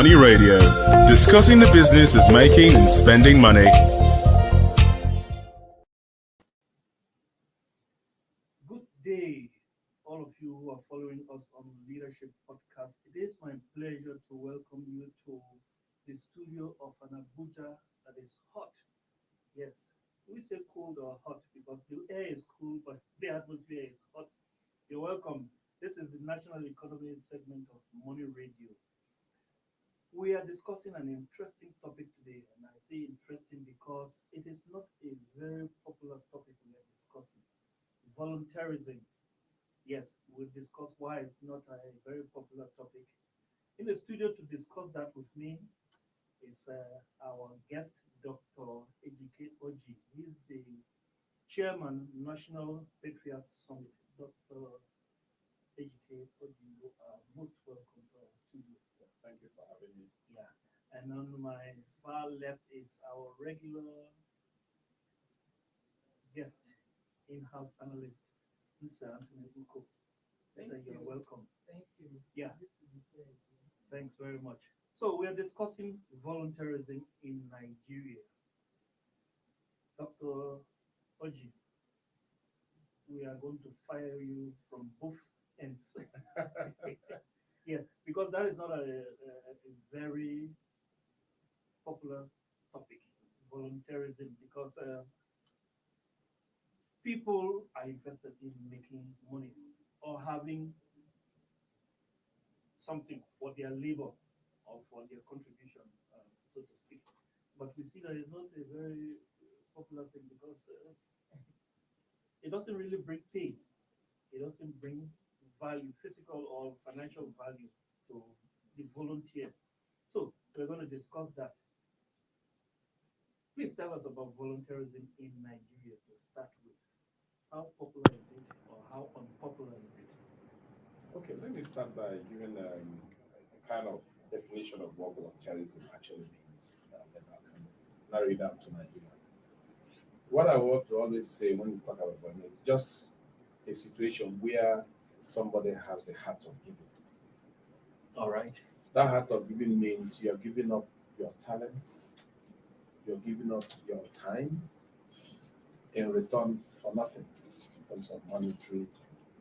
Money Radio, discussing the business of making and spending money. Good day, all of you who are following us on Leadership Podcast. It is my pleasure to welcome you to the studio of an Abuja that is hot. Yes, we say cold or hot because the air is cool, but the atmosphere is hot. You're welcome. This is the National Economy segment of Money Radio. We are discussing an interesting topic today, and I say interesting because it is not a very popular topic we are discussing. Volunteerism. Yes, we'll discuss why it's not a very popular topic. In the studio to discuss that with me is our guest, Dr. Ejike Oji. He's the chairman, National Patriots Summit. Dr. Ejike Oji, you are most welcome to our studio. Thank you for having me. Yeah. And on my far left is our regular guest, in-house analyst, Mr. Anthony Uko. Mr. You're welcome. Thank you. Yeah. Good to be here again. Thanks very much. So we are discussing volunteerism in Nigeria. Dr. Oji, we are going to fire you from both ends. Yes, because that is not a very popular topic, volunteerism, because people are interested in making money or having something for their labor or for their contribution, so to speak. But we see that it's not a very popular thing because it doesn't really bring pay. It doesn't bring value, physical or financial value to the volunteer. So we're going to discuss that. Please tell us about volunteerism in Nigeria to start with. How popular is it or how unpopular is it? Okay, let me start by giving a kind of definition of what volunteerism actually means. Then I can narrow it down to Nigeria. What I want to always say when we talk about volunteerism is just a situation where somebody has the heart of giving. All right. That heart of giving means you're giving up your talents, you're giving up your time in return for nothing in terms of monetary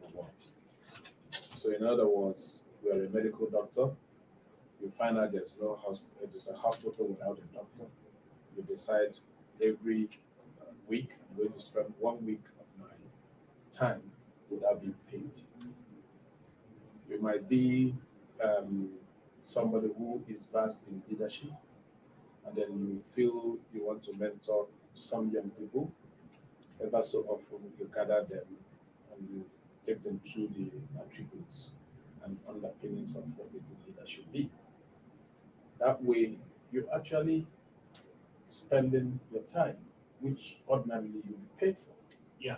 reward. So, in other words, you're a medical doctor, you find out there's a hospital without a doctor. You decide every week, I'm going to spend 1 week of my time without being paid. You might be somebody who is vast in leadership, and then you feel you want to mentor some young people. Ever so often, you gather them and you take them through the attributes and underpinnings of what a good leader should be. That way, you're actually spending your time, which ordinarily you'll be paid for. Yeah.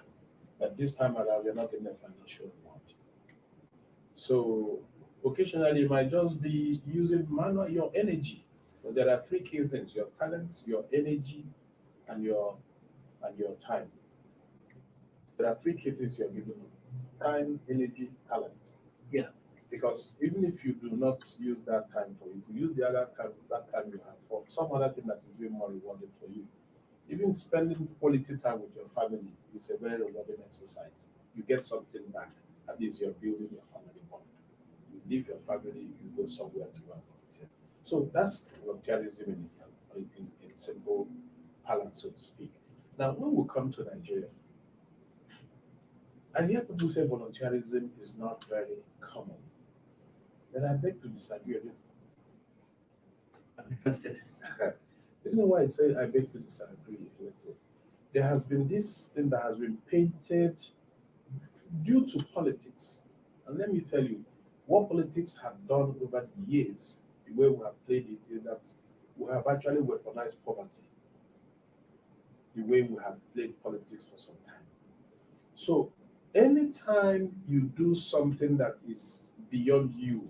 But this time around, you're not getting a financial reward. So occasionally, you might just be using your energy. So there are three key things: your talents, your energy, and your time. There are three key things you're giving up: time, energy, talents. Yeah. Because even if you do not use that time for you could use the other time, that time you have for some other thing that is even more rewarding for you. Even spending quality time with your family is a very rewarding exercise. You get something back. At least you're building your family bond. You leave your family, you go somewhere to volunteer. So that's volunteerism in simple parlance, so to speak. Now, when we come to Nigeria, I hear people say volunteerism is not very common. Then I beg to disagree a little. I'm interested. The reason why I say I beg to disagree a little, there has been this thing that has been painted due to politics. And let me tell you, what politics have done over the years, the way we have played it, is that we have actually weaponized poverty, the way we have played politics for some time. So anytime you do something that is beyond you,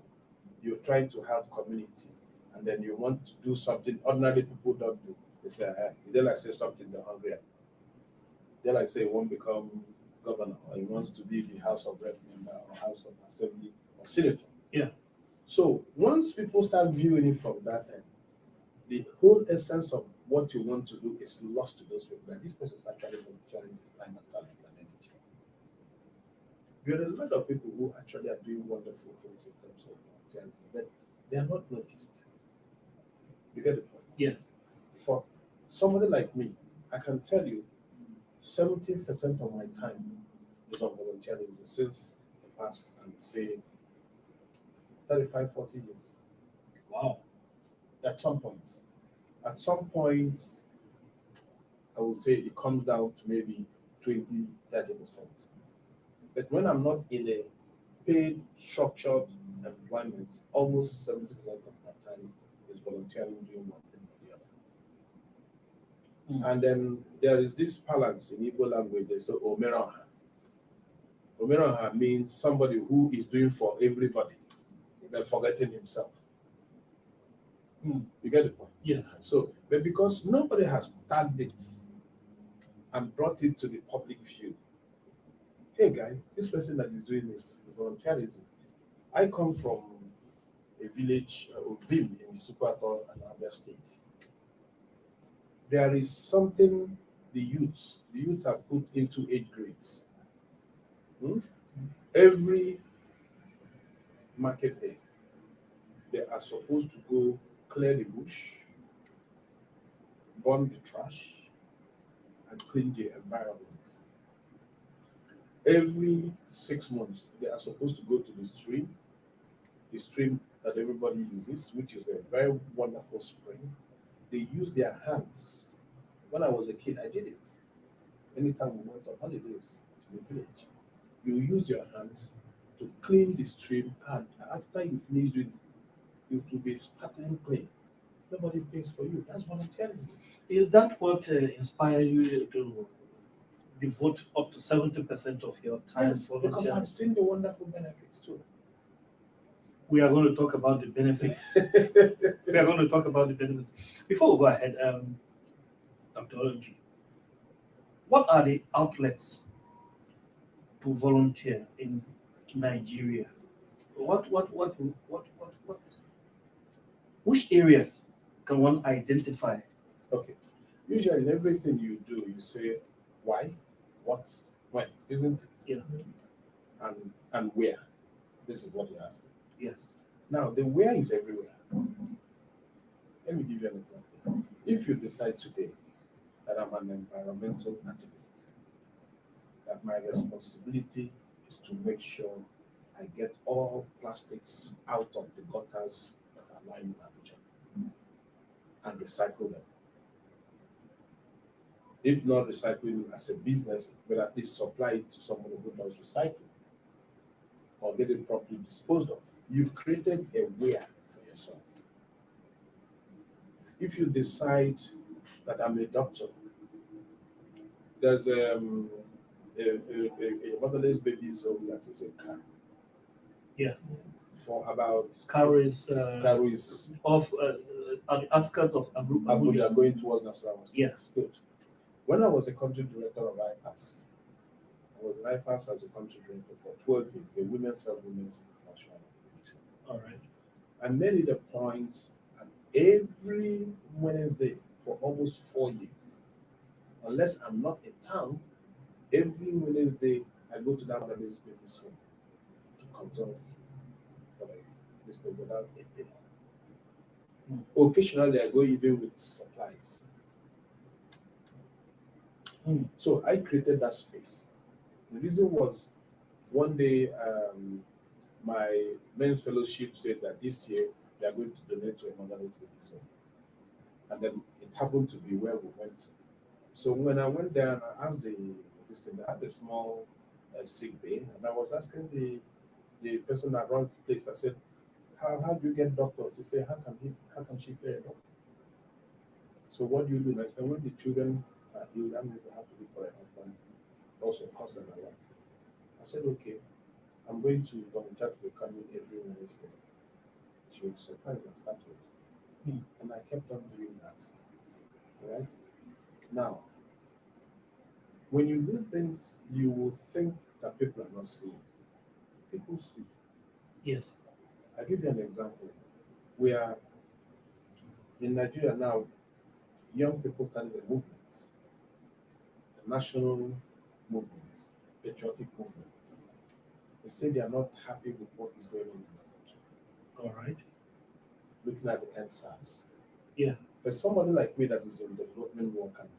you're trying to help community, and then you want to do something ordinary people don't do. They say, then I say something they're hungry. Then I say he won't become governor, or he wants to be the House of Rep member or House of Assembly or Senator. Yeah. So once people start viewing it from that end, the whole essence of what you want to do is lost to those people. That this person is actually volunteering his time and talent and energy. There are a lot of people who actually are doing wonderful things in terms of volunteering, but they are not noticed. You get the point? Yes. For somebody like me, I can tell you 70% of my time is on volunteering since the past, and say 35, 40 years. Wow. At some points. At some points, I would say it comes down to maybe 20, 30%. But when I'm not in a paid, structured employment, almost 70% of my time is volunteering doing one thing or the other. And then there is this balance in Igbo language. They say Omeroha. Omeroha means somebody who is doing for everybody, but forgetting himself. You get the point? Yes. So, but because nobody has tagged it and brought it to the public view, hey guy, this person that is doing this volunteerism. I come from a village, Ovim in the Supator and other states. There is something the youth are put into 8 grades. Every market day, they are supposed to go clear the bush, burn the trash, and clean the environment. Every 6 months, they are supposed to go to the stream that everybody uses, which is a very wonderful spring. They use their hands. When I was a kid, I did it. Anytime we went on holidays to the village, you use your hands to clean the stream, and after you finish doing it, it will be sparkling clean. Nobody pays for you. That's volunteerism. Is that what inspired you to devote up to 70% of your time Yes, for because volunteering? I've seen the wonderful benefits too. We are going to talk about the benefits. We are going to talk about the benefits. Before we go ahead, Dr. Ology, what are the outlets to volunteer in Nigeria? Which areas can one identify? Okay. Usually in everything you do, you say why, what, when, isn't it? Yeah. And where. This is what you're asking. Yes. Now the where is everywhere. Let me give you an example. If you decide today that I'm an environmental activist, that my responsibility is to make sure I get all plastics out of the gutters that are lying in Abuja and recycle them. If not recycling as a business, but at least supply it to someone who does recycling or get it properly disposed of. You've created a where for yourself. If you decide that I'm a doctor, there's a motherless baby's home that is in Kano. Yeah. For about Karo is Kano is off at the outskirts of Abuja. Abuja going towards Nasarawa State. Yes. Good. When I was the country director of IPAS, I was in IPAS as a country director for 12 years, a women's international organization. All right. I made it a point, and every Wednesday for almost 4 years, unless I'm not in town, every Wednesday I go to that mother's baby's home to consult for this thing without a pay. Occasionally I go even with supplies. So I created that space. The reason was one day my men's fellowship said that this year they are going to donate to a motherless baby home. And then it happened to be where we went. So when I went there and I asked this thing, I had a small sick bay, and I was asking the person that runs the place, I said, how do you get doctors? He said, how can she pay a doctor? So what do you do? And I said, when the children are ill, that means they have to be for a husband. It also costs them a lot. I said, okay, I'm going to volunteer to be coming every Wednesday. She was surprised and started. And I kept on doing that. All right? Now, when you do things, you will think that people are not seeing. People see. Yes. I'll give you an example. We are in Nigeria now, young people started a movement, a national movement, patriotic movement. They say they are not happy with what is going on in the country. All right. Looking at the NSAS. Yeah. For somebody like me that is in development work and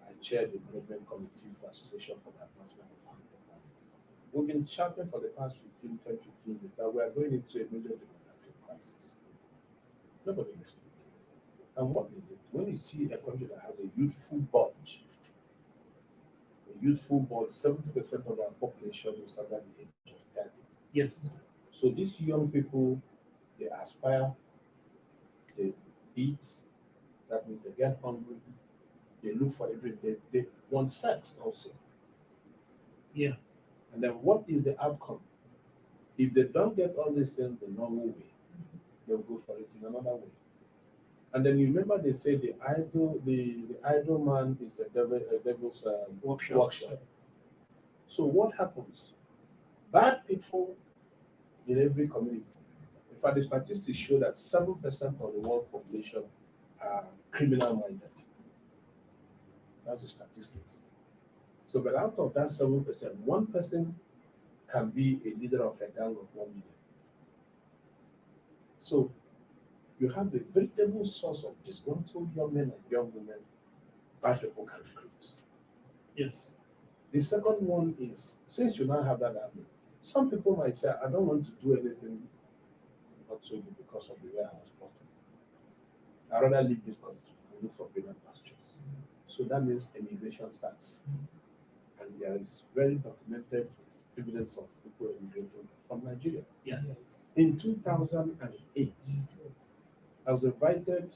I chair the development committee for Association for the Advancement of Family Planning. We've been shouting for the past 15 years that we are going into a major demographic crisis. Nobody listening. And what is it? When you see a country that has a youthful bulge, 70% of our population is under the age of 30. Yes. So these young people, they aspire, they eat, that means they get hungry, they look for everything, they want sex also. Yeah. And then what is the outcome? If they don't get all these things the normal way, they'll go for it in another way. And then you remember they say the idle man is a devil's workshop. So what happens? Bad people in every community. In fact, the statistics show that 7% of the world population are criminal minded. That's the statistics. So, but out of that 7%, 1% can be a leader of a gang of 1 million. So, you have a veritable source of disgruntled young men and young women bad people can recruit. Yes. The second one is, since you now have that army, some people might say, I don't want to do anything not so good because of the way I was brought up. I'd rather leave this country and look for greener pastures. So that means immigration starts. And there is very documented evidence of people immigrating from Nigeria. Yes. In 2008, I was invited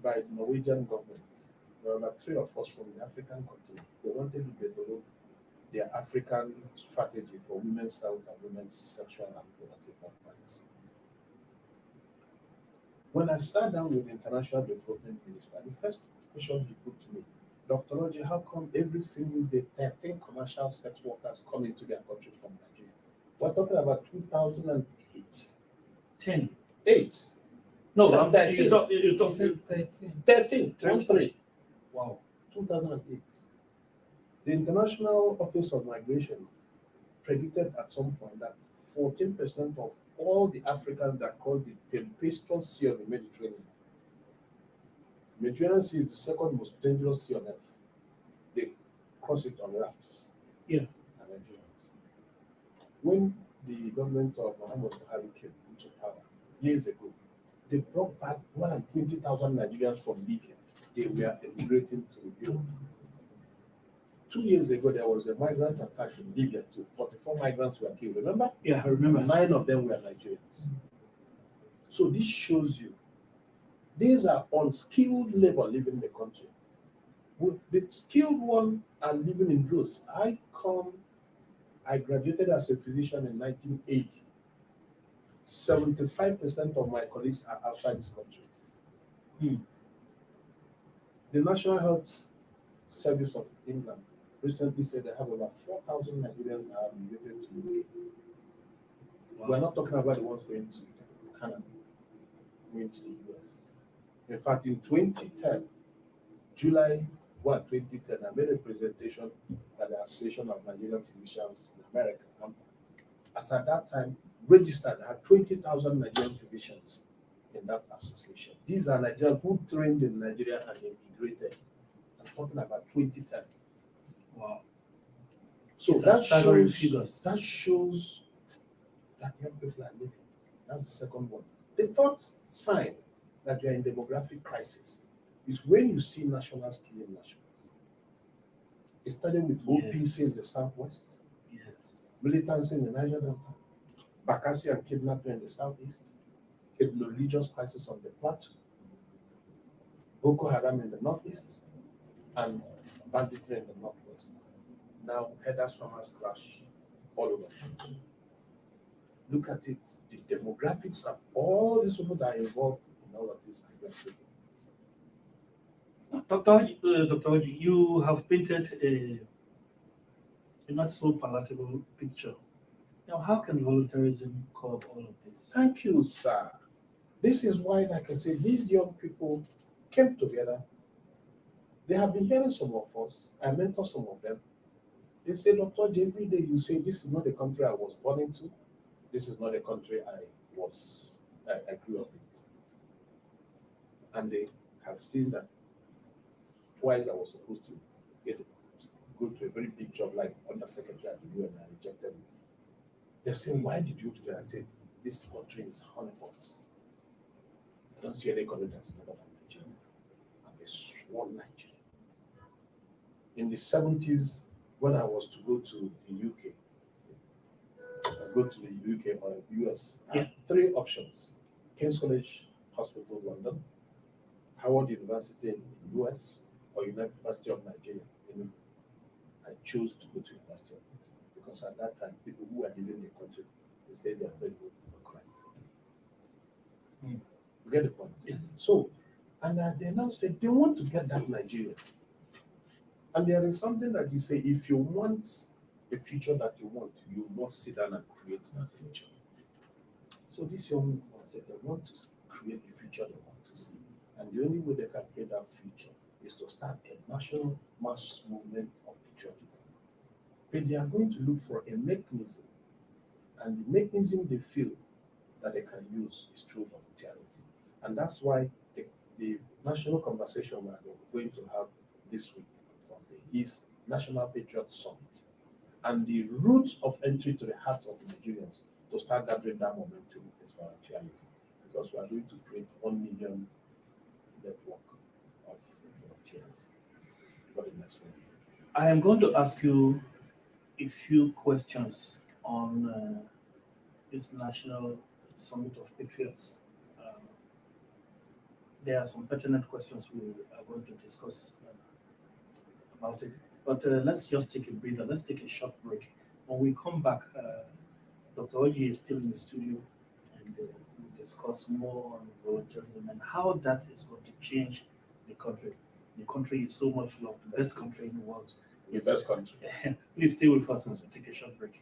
by the Norwegian government. There were about 3 of us from the African continent. They wanted to develop their African strategy for women's health and women's sexual and reproductive health rights. When I sat down with the International Development Minister, the first question he put to me, Dr. Logi, how come every single day 13 commercial sex workers come into their country from Nigeria? We're talking about 2008. 10. 8. No, 13. it's talking 13. 13. Wow. 2008. The International Office of Migration predicted at some point that 14% of all the Africans that cross the tempestuous sea of the Mediterranean. Mediterranean Sea is the second most dangerous sea on earth. They cross it on rafts. Yeah. And Nigerians. When the government of Muhammad Buhari came into power years ago, they brought back more than 20,000 Nigerians from Libya. They were immigrating to Europe. 2 years ago, there was a migrant attack in Libya too. 44 migrants were killed, remember? Yeah, I remember. 9 of them were Nigerians. So this shows you, these are unskilled labor living in the country. The skilled ones are living in droves. I graduated as a physician in 1980. 75% of my colleagues are outside this country. The National Health Service of England recently said they have about 4,000 Nigerians that have migrated to the UK. Wow. We're not talking about the ones going to Canada, going to the US. In fact, in 2010, July 1, 2010, I made a presentation at the Association of Nigerian Physicians in America. As at that time, registered, I had 20,000 Nigerian physicians in that association. These are Nigerians who trained in Nigeria and immigrated. I'm talking about 2010. Wow. So These are that staggering shows, figures. that shows that young people are living. That's the second one. The third sign that you're in demographic crisis is when you see nationals killing nationals. It started with OPC in the southwest, Yes. militancy in the Niger Delta, Bakassi and kidnapping in the southeast, a religious crisis on the plateau, Boko Haram in the northeast, and banditry in the northwest. Now, headers farmers crash all over the country. Look at it, the demographics of all these people that are involved in all of this. Dr. Oji, you have painted a not so palatable picture Now, how can volunteerism curb all of this? Thank you, sir. This is why, like I said, these young people came together. They have been hearing some of us. I mentor some of them. They say, Dr. J, every day you say, this is not the country I was born into. This is not the country I grew up in. And they have seen that twice I was supposed to go to a very big job like undersecretary at the UN, and I rejected it. They're saying, why did you do that? I said, this country is honeypot. I don't see any country that's better than Nigeria. And they swore Nigeria. In the 70s, when I was to go to the UK, or US, I had three options: King's College Hospital, London, Howard University in the US, or University of Nigeria. I chose to go to University of Nigeria because at that time, people who were living in the country, they said they are very good clients. You get the point? Yes. So, and they now say they want to get that Nigeria. And there is something that you say, if you want a future that you want, you must sit down and create that future. So this young people said they want to create the future they want to see. And the only way they can create that future is to start a national mass movement of patriotism. But they are going to look for a mechanism. And the mechanism they feel that they can use is through volunteerism. And that's why the national conversation we are going to have this week is National Patriot Summit. And the route of entry to the hearts of the Nigerians to start gathering that momentum is volunteerism. Because we are going to create 1 million network of volunteers for the next 1 year. I am going to ask you a few questions on this National Summit of Patriots. There are some pertinent questions we are going to discuss about it. But let's just take a breather. Let's take a short break. When we come back, Dr. Oji is still in the studio, and we'll discuss more on volunteerism and how that is going to change the country. The country is so much loved, the best country in the world. The best country. Please stay with us as we take a short break.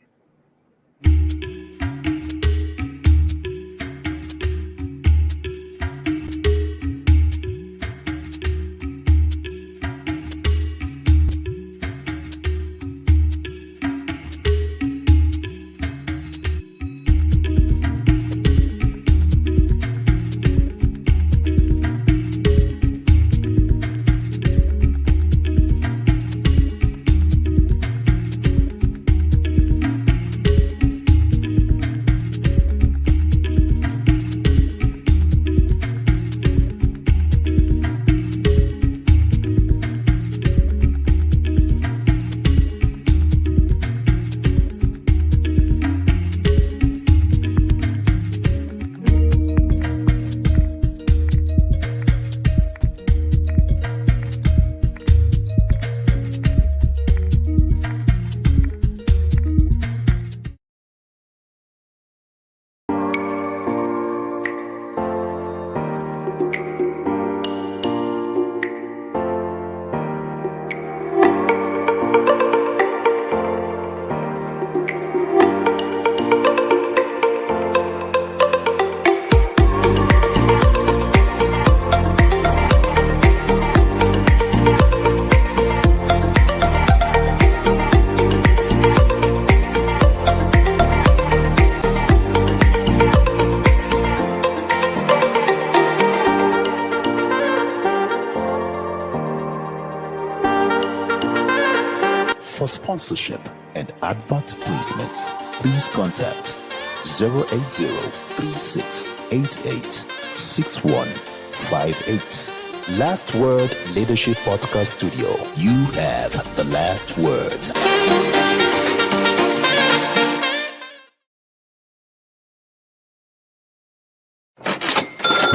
For sponsorship and advert placements, please contact 080-3688-6158. Last Word Leadership Podcast Studio. You have the last word.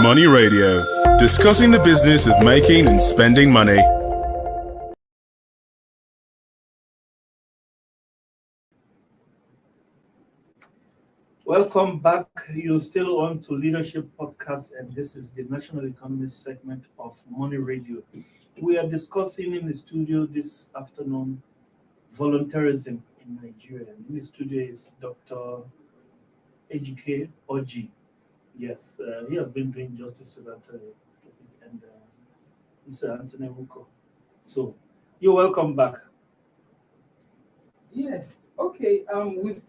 Money Radio, discussing the business of making and spending money. Welcome back. You're still on to Leadership Podcast, and this is the National Economist segment of Money Radio. We are discussing in the studio this afternoon volunteerism in in Nigeria. In the studio is Dr. Ejike Oji. Yes, he has been doing justice to that topic, and it's Anthony Wuko. So, you're welcome back. Yes. Okay. We've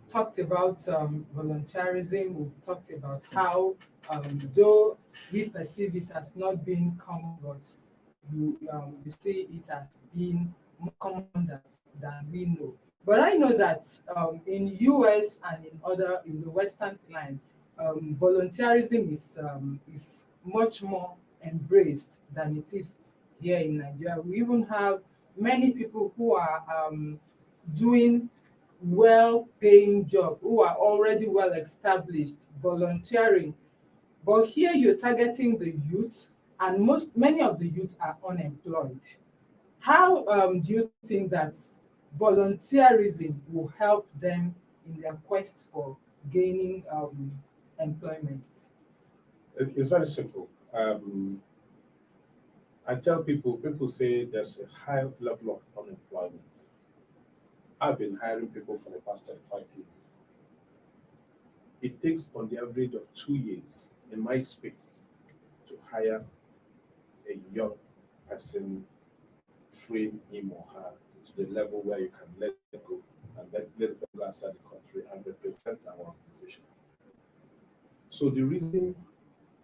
talked about volunteerism. We've talked about how, though we perceive it as not being common, but you see it as being more common than we know. But I know that in US and in the Western clime, volunteerism is much more embraced than it is here in Nigeria. We even have many people who are doing well-paying job, who are already well established, volunteering. But here you're targeting the youth, and many of the youth are unemployed. How do you think that volunteerism will help them in their quest for gaining employment? It's very simple. I tell people say there's a high level of unemployment. I've been hiring people for the past 35 years. It takes on the average of 2 years in my space to hire a young person, train him or her to the level where you can let them go and let them go outside the country and represent our organization. So the reason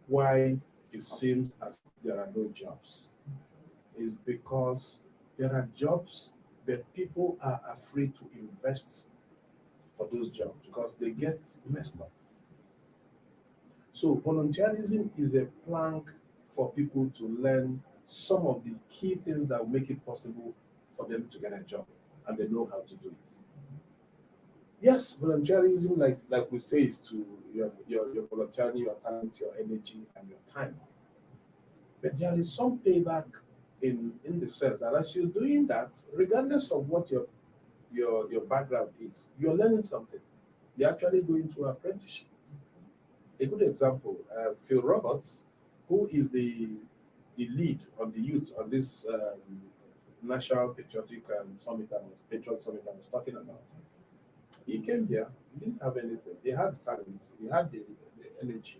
why it seems as there are no jobs is because there are jobs, but people are afraid to invest for those jobs because they get messed up. So volunteerism is a plank for people to learn some of the key things that will make it possible for them to get a job, and they know how to do it. Yes, volunteerism, like we say, is to your volunteering, your talent, your energy, and your time. But there is some payback in the sense that as you're doing that, regardless of what your background is, you're learning something. You're actually going through apprenticeship. A good example, Phil Roberts, who is the lead on the youth on this National Patriotic Patriot Summit I was talking about. He came here, he didn't have anything. He had talent, he had the energy,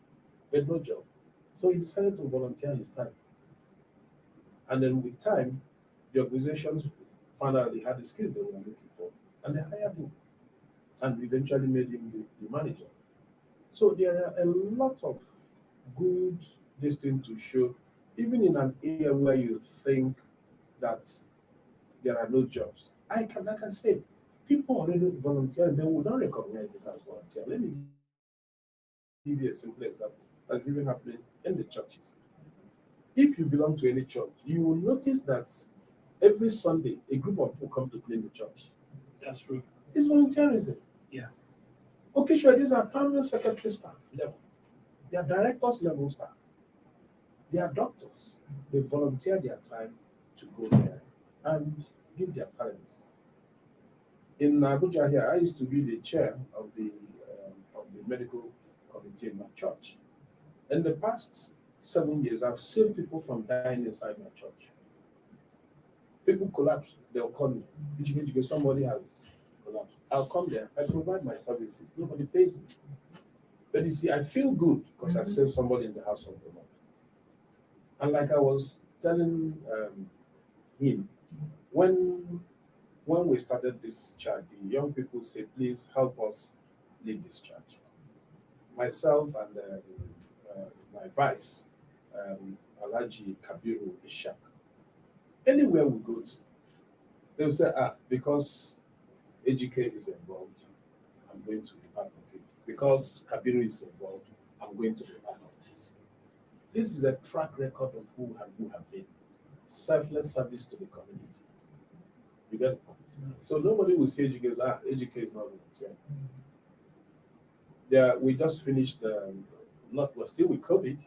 but no job. So he decided to volunteer his time. And then with time, the organizations found out he had the skills they were looking for, and they hired him and eventually made him the manager. So there are a lot of good this thing to show, even in an area where you think that there are no jobs. Like I said, people already volunteer, they would not recognize it as volunteer. Let me give you a simple example that's even happening in the churches. If you belong to any church, you will notice that every Sunday a group of people come to clean the church. That's true. It's volunteerism. Yeah. Okay, sure, these are permanent secretary staff level. They are directors level staff. They are doctors. They volunteer their time to go there and give their talents. In Abuja here, I used to be the chair of the medical committee in my church. In the past 7 years, I've saved people from dying inside my church. People collapse, they'll call me. Somebody has collapsed. I'll come there, I provide my services. Nobody pays me. But you see, I feel good because I saved somebody in the house of the Lord. And like I was telling him, when we started this church, the young people said, please help us lead this church. Myself and my vice, Alhaji Kabiru Ishak, anywhere we go to, they'll say, because AGK is involved, I'm going to be part of it. Because Kabiru is involved, I'm going to be part of this. This is a track record of who have been. Selfless service to the community. You get the point? So nobody will say AGK is not volunteering. Yeah, we just finished, we're still with COVID.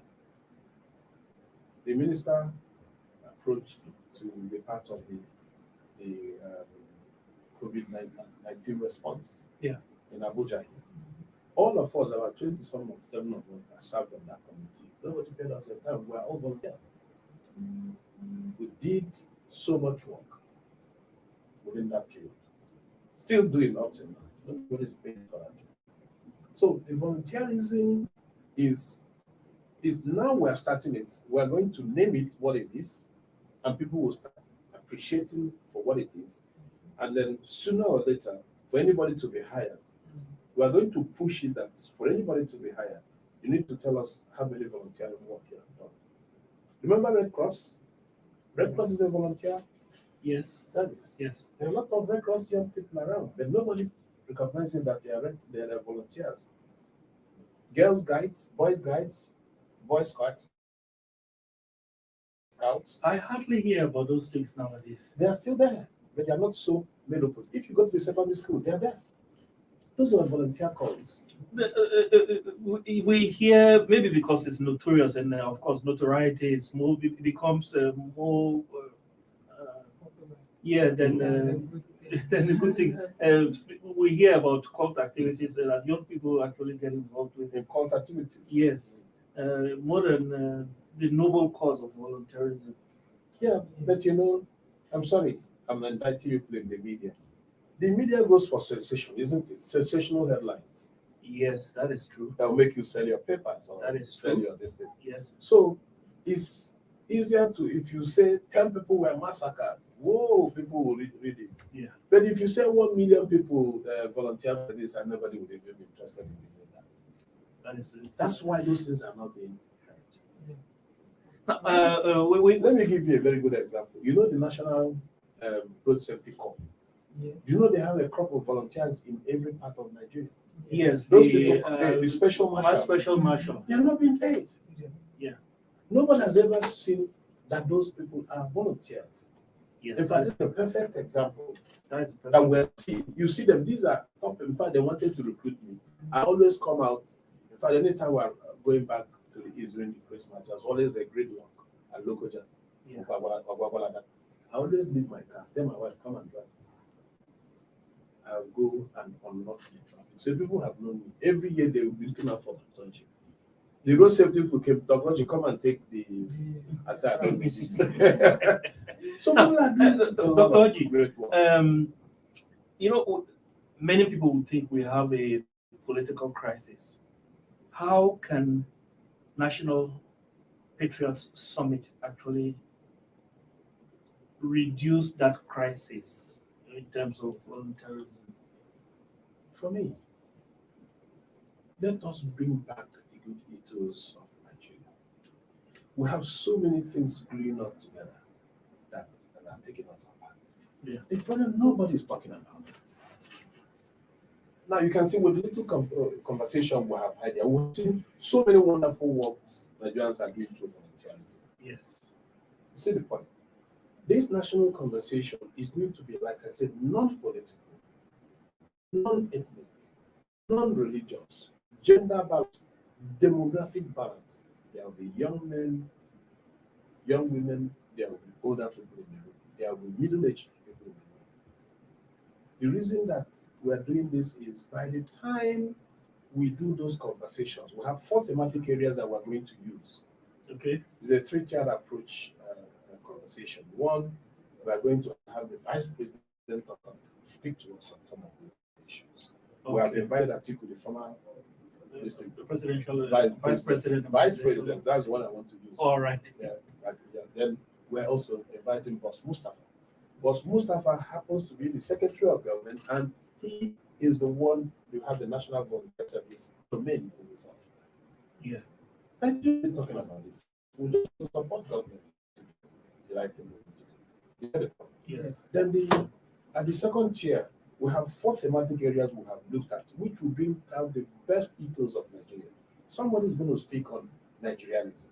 The minister approached me to be part of the COVID-19 response in Abuja. All of us, about 27 of them, are served on that committee. Nobody paid us a time. We are all volunteers. We did so much work within that period. Still doing up to now. Nobody's paying for that. So the volunteerism is now we're starting it. We're going to name it what it is, and people will start appreciating for what it is. And then sooner or later, for anybody to be hired, we are going to push it that for anybody to be hired, you need to tell us how many volunteering work you have done. Remember Red Cross? Red Cross is a volunteer Yes. service. Yes. There are a lot of Red Cross young people around, but nobody recognizing that they are volunteers. Girls guides, Boy Scouts. I hardly hear about those things nowadays. They are still there, but they are not so made open. If you go to the secondary school, they are there. Those are volunteer calls. We hear maybe because it's notorious, and of course notoriety is more becomes more yeah than than the good things. We hear about cult activities that young people actually get involved with. In cult activities. Yes, more than the noble cause of volunteerism. Yeah, but I'm sorry, I'm inviting you to play the media. The media goes for sensation, isn't it? Sensational headlines Yes, that is true. that will make you sell your papers or That is sell true. your this thing. Yes. So it's easier to, if you say 10 people were massacred, whoa, people will read it. Yeah. But if you say 1 million people volunteer for this, and nobody would even be interested in doing that. That is. That's why those things are not being. Let me give you a very good example. You know the National Road Safety Corps. Yes. You know they have a crop of volunteers in every part of Nigeria. Yes, Those people, the special marshals, special marshal. they are not being paid. Yeah. Nobody has ever seen that those people are volunteers. Yes. In fact, it's a perfect example That is perfect. that we're seeing. You see them, these are top. In fact, they wanted to recruit me. I always come out. In fact, anytime we're going back to the East during the Christmas, there's always a great walk at Lokoja. Yeah. I always leave my car. Tell my wife, come and drive. I'll go and unlock the traffic. So people have known me. Every year they will be looking out for technology. The road safety people came, technology, come and take the. I said, I don't need it. So people are doing Dr. great work. Many people would think we have a political crisis. How can National Patriots Summit actually reduce that crisis in terms of volunteerism? For me, let us bring back the good ethos of Nigeria. We have so many things gluing up together that are taking us apart. Yeah. The problem nobody is talking about. Now you can see with the little conversation we have had here, we've seen so many wonderful works Nigerians are doing through volunteerism. Yes. You see the point? This national conversation is going to be, like I said, non-political, non-ethnic, non-religious, gender balance, demographic balance. There will be young men, young women, there will be older people in the room, there will be middle-aged people in the room. The reason that we are doing this is by the time we do those conversations, we have 4 thematic areas that we're going to use. Okay. It's a 3-tiered approach conversation. One, we are going to have the Vice President speak to us on some of these issues. Okay. We have invited Atiku, the former the presidential Vice President. Vice President, that's what I want to use. All right. Yeah. Then we're also inviting Boss Mustafa. Boss Mustafa happens to be the Secretary of Government, and he is the one who has the National Volunteer Service domain in his office. Yeah. I'm just talking about this. We just support government. The right thing to do. Yes. Then at the second tier, we have 4 thematic areas we have looked at, which will bring out the best ethos of Nigeria. Somebody is going to speak on Nigerianism.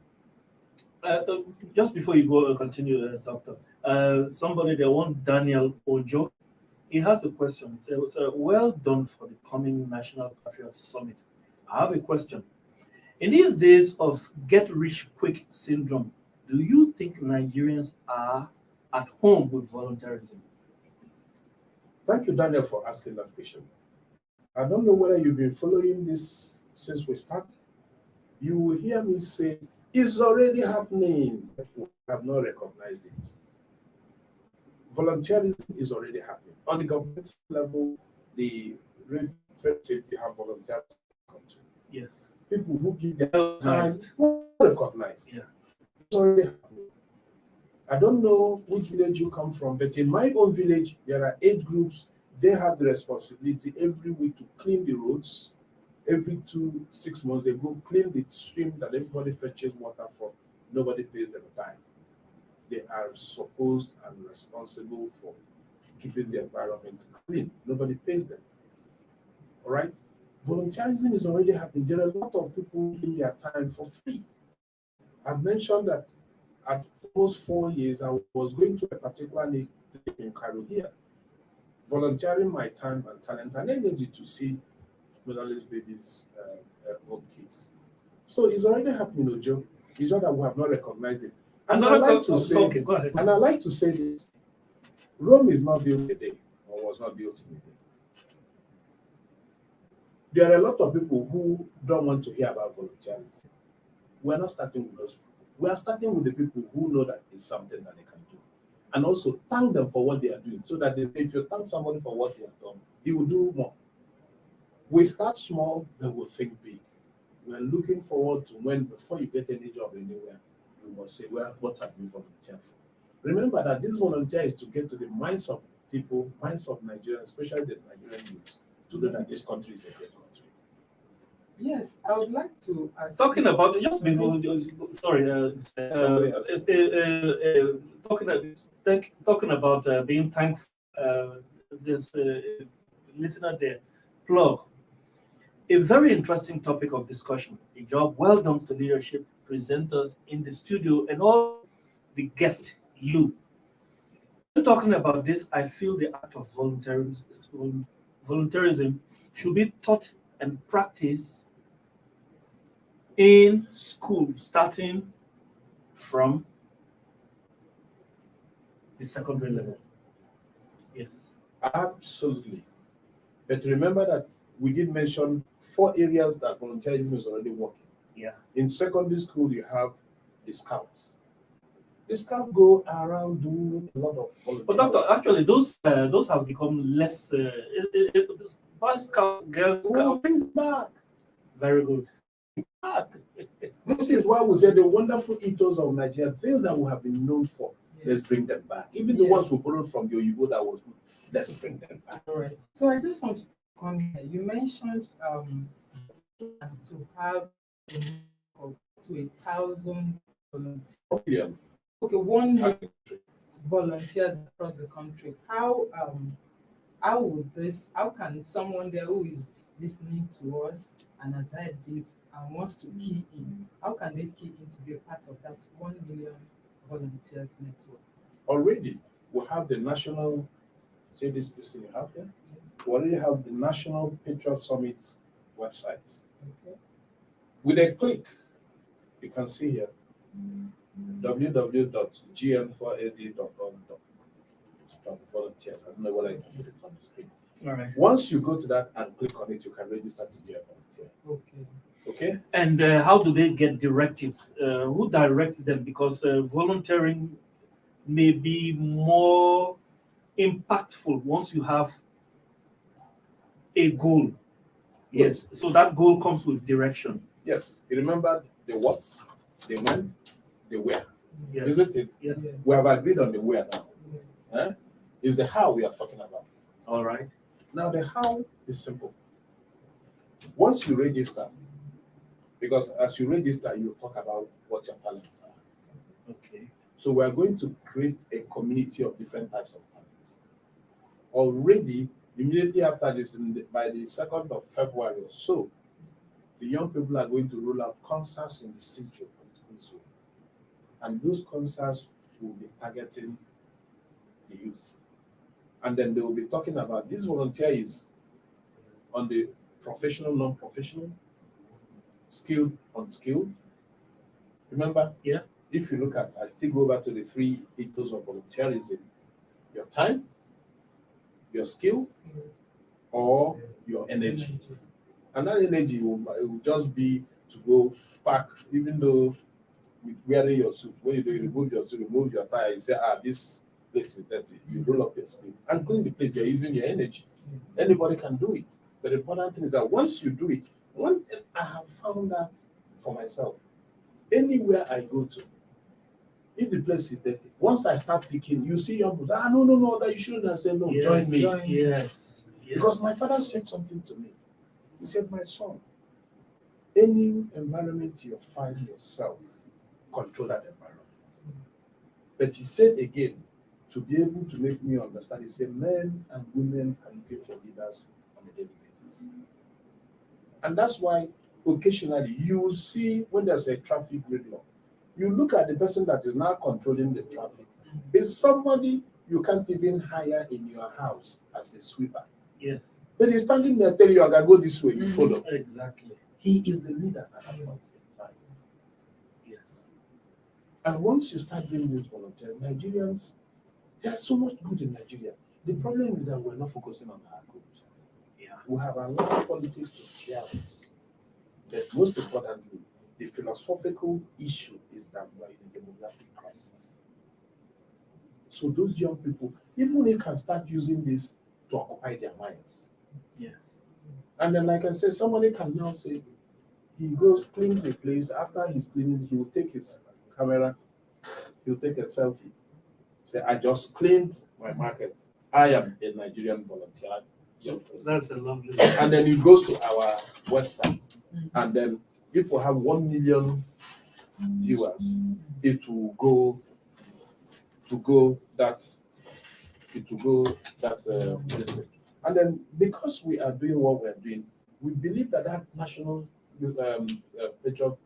Just before you go continue, Doctor, somebody there, one Daniel Ojo, he has a question. So well done for the coming National Patriots Summit. I have a question. In these days of get-rich-quick syndrome, do you think Nigerians are at home with volunteerism? Thank you, Daniel, for asking that question. I don't know whether you've been following this since we started. You will hear me say, it's already happening, but we have not recognized it. volunteerism is already happening. On the government level, the federal safety have volunteers in the country. Yes. People who give their time Recognized. recognized. Yeah. It's already happening. I don't know which village you come from, but in my own village, there are 8 groups. They have the responsibility every week to clean the roads. Every 6 months, they go clean the stream that everybody fetches water from. Nobody pays them a dime. They are supposed and responsible for keeping the environment clean. Nobody pays them. All right? Volunteerism is already happening. There are a lot of people giving their time for free. I've mentioned that at almost 4 years, I was going to a particular clinic in Cairo here, volunteering my time and talent and energy to see motherless babies, old kids. So it's already happening, Ojo. It's just that we have not recognized it. And I like to say, okay, go ahead. and I like to say this: Rome is not built in a day, or was not built in a day. There are a lot of people who don't want to hear about volunteerism. We're not starting with those people. We are starting with the people who know that it's something that they can do. And also thank them for what they are doing, so that if you thank somebody for what they have done, he will do more. We start small, then we'll think big. We're looking forward to when, before you get any job anywhere, you must say, well, what have you volunteered for? Remember that this volunteer is to get to the minds of people, minds of Nigerians, especially the Nigerian youth, to know that this country is a great country. Yes, I would like to ask. Talking about just before, sorry, talking about being thankful. This listener there, plug a very interesting topic of discussion. A job well done to leadership presenters in the studio and all the guests. You. When talking about this, I feel the act of volunteerism should be taught and practiced in school, starting from the secondary level. Yes. Absolutely. But remember that we did mention 4 areas that volunteerism is already working. Yeah. In secondary school, you have the scouts. The scouts go around doing a lot of volunteering. But doctor, actually, those have become less. Boy Scout, Girl We'll Scout, bring back. very good. This is why we say the wonderful ethos of Nigeria, things that we have been known for, let's bring them back. Even the ones we borrowed from the Oyibo that was good, let's bring them back. All right. So I just want to come here. You mentioned to have to 1,000 volunteers. Yeah. Okay, 1 million volunteers across the country. How can someone there who is listening to us and has heard this and wants to key in, how can they key in to be a part of that 1 million volunteers network? Already, we have the national, say this thing you have here? We already have the National Patriot Summit website. Okay. With a click, you can see here www.gn4sd.org.volunteers. I don't know what I can put it on the screen. All right. Once you go to that and click on it, you can register to be a volunteer. Okay. Okay? And how do they get directives? Who directs them? Because volunteering may be more impactful once you have a goal. Yes. So that goal comes with direction. Yes. You remember the what, the when, the where. Yes. Isn't it? Yeah. Yes. We have agreed on the where now. Yes. Huh? It's the how we are talking about. All right. Now, the how is simple. Once you register, because as you register, you talk about what your talents are. Okay. So we are going to create a community of different types of talents. Already, immediately after this, by the 2nd of February or so, the young people are going to roll out concerts in the city geopolitical zone. And those concerts will be targeting the youth. And then they will be talking about this volunteer is on the professional, non-professional, skilled, unskilled. Remember? Yeah. If you look at, I still go back to the 3 ethos of volunteerism: your time, your skill, or your energy. And that energy will just be to go back, even though with wearing your suit. When you do, you remove your suit, remove your tie, you say, this place is dirty, you roll up your sleeve and clean the place. You're using your energy. Anybody can do it. But the important thing is that once you do it, one thing I have found that for myself, anywhere I go to, if the place is dirty, once I start picking, you see young people say, no, that you shouldn't have said no, Yes, join me. Yes. Because my father said something to me. He said, my son, any environment you find yourself, control that environment. But he said again, to be able to make me understand, he said, men and women are looking for leaders on a daily basis. And that's why occasionally you will see when there's a traffic gridlock, you look at the person that is now controlling the traffic. It's somebody you can't even hire in your house as a sweeper. Yes. But he's standing there telling you, I gotta go this way, you follow. Exactly. He is the leader at that point in time. Yes. And once you start doing this volunteering, Nigerians, there's so much good in Nigeria. The problem is that we're not focusing on our good. Yeah. We have allowed politics to tear us. But most importantly, the philosophical issue is that we're in a demographic crisis. So those young people, even they can start using this to occupy their minds. Yes. And then, like I said, somebody can now say, he goes, cleans the place. After he's cleaning, he will take his camera, he'll take a selfie. Say, I just cleaned my market. I am a Nigerian volunteer. Young person. That's a lovely. And then he goes to our website. And then if we have 1 million viewers, it will go that this way. And then because we are doing what we're doing, we believe that national Patriot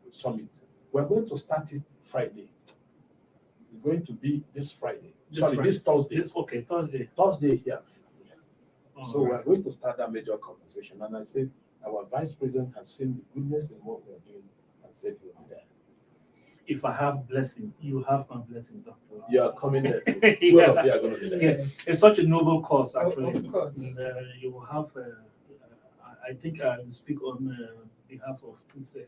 Summit, we're going to start it Friday. It's going to be this Friday. This Thursday. Thursday. Thursday here. So Right. we're going to start that major conversation. And I said, our vice president has seen the goodness in what we're doing and said he'll be there. If I have blessing, you have my blessing, Doctor. You are coming there too. Yeah. Two of you are going to be there. Yes. It's such a noble cause, actually. Of course. And, you will have, I think I will speak on behalf of Puse.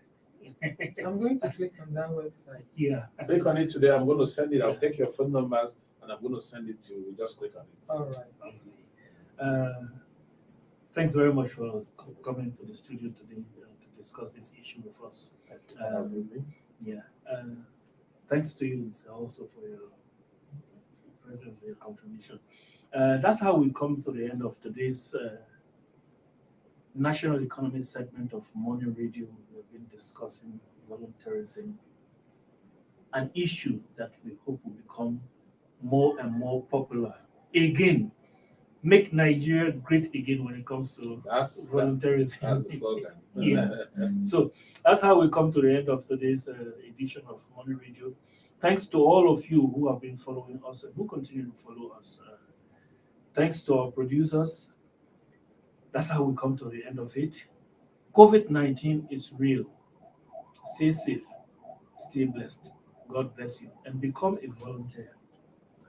I'm going to click on that website. Yeah. Click on it today. I'm going to send it. I'll take your phone numbers and I'm going to send it to you. Just click on it. All right. Thanks very much for coming to the studio today to discuss this issue with us. Thank you for having me. Yeah. Thanks to you, sir, also for your presence, your contribution. That's how we come to the end of today's national economy segment of Morning Radio. We've been discussing volunteerism, an issue that we hope will become more and more popular. Again, make Nigeria great again when it comes to volunteerism. That's the slogan. Yeah. So that's how we come to the end of today's edition of Morning Radio. Thanks to all of you who have been following us and who continue to follow us. Thanks to our producers. That's how we come to the end of it. COVID-19 is real. Stay safe. Stay blessed. God bless you. And become a volunteer.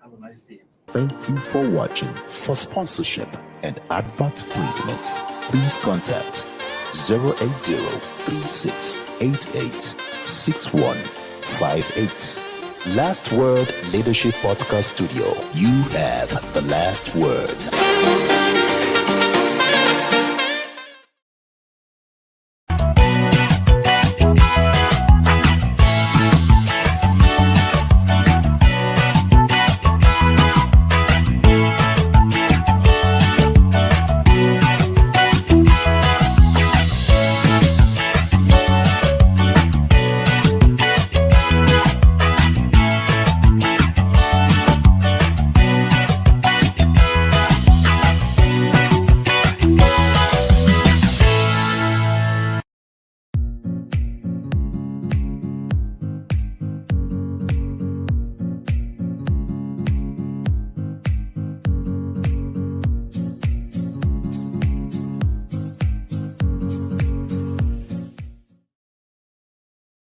Have a nice day. Thank you for watching. For sponsorship and advert placements, please contact 080-3688-6158. Last Word Leadership Podcast Studio. You have the last word.